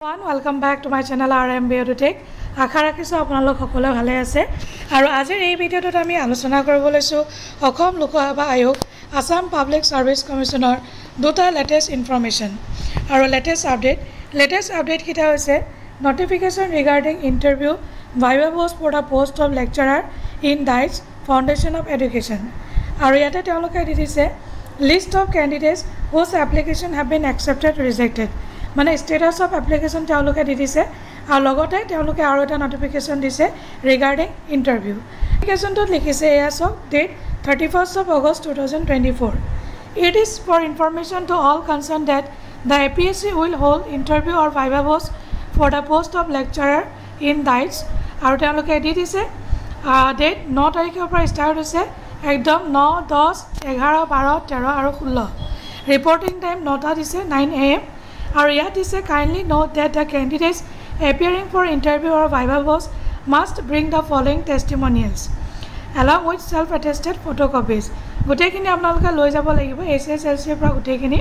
Welcome back to my channel RM Biotech. আশা ৰাখিছো আপোনালোক সকলো ভালে আছে আৰু আজিৰ এই ভিডিঅ'টোত আমি আলোচনা কৰিব লৈছো অসম লোকসভা আয়োগ আসাম পাব্লিক সাৰ্ভিস কমিশনৰ দুটা লেটেষ্ট ইনফৰমেশন আৰু লেটেষ্ট আপডেট কিটা হৈছে notification regarding interview viva post for the post of lecturer in DICE Foundation of Education আৰু ইয়াতে তেওঁলোকে দিছে list of candidates whose application have been accepted rejected মানে status of application তেওঁলোকে দিছে আৰু লগতে তেওঁলোকে আৰু এটা notification দিছে regarding interview application টো লিখিছে এয়াসক date 31st of August 2024 it is for information to all concerned that the APSC will hold interview or viva post for the post of lecturer in DICE আৰু তেওঁলোকে দিছে date 9 তাৰিখৰ পৰা start হৈছে একদম 9 10 11 12 13 আৰু 16 reporting time 9টা দিছে 9 am আৰু ইয়াত দিছে kindly note that the candidates appearing for interview or viva post must bring the following testimonials along with self attested photocopies গোটেইখিনি আপোনালোকে লৈ যাব লাগিব SSLC পৰা গোটেইখিনি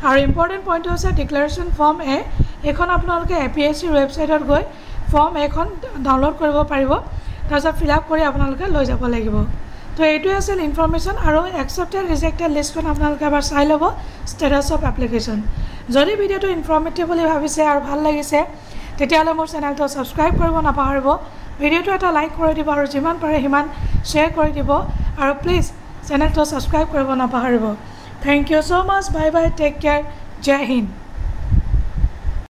আৰু ইম্পৰ্টেন্ট পইণ্ট হৈছে ডিক্লাৰেশ্যন ফৰ্ম এ এখন আপোনালোকে APSC ওয়েবসাইটত গৈ ফৰ্ম এখন ডাউনলোড কৰিব পাৰিব তাৰপিছত ফিল আপ কৰি আপোনালোকে লৈ যাব লাগিব তো এইটো আছিল ইনফৰমেশন আৰু একসেপ্টেড ৰিজেক্টেড লিষ্টখন আপোনালোকে এবাৰ চাই ল'ব ষ্টেটাস অফ এপ্লিকেশন যদি ভিডিওটো ইনফৰমেটিভ বুলি ভাবিছে আৰু ভাল লাগিছে তেতিয়াহ'লে মোৰ চেনেলটো সাবস্ক্ৰাইব কৰিব নাপাহৰিব ভিডিওটো এটা লাইক কৰি দিব আৰু যিমান পাৰে সিমান শেয়াৰ কৰি দিব আৰু প্লিজ চেনেলটো সাবস্ক্ৰাইব কৰিব নাপাহৰিব thank you so much bye bye take care জয় হিন্দ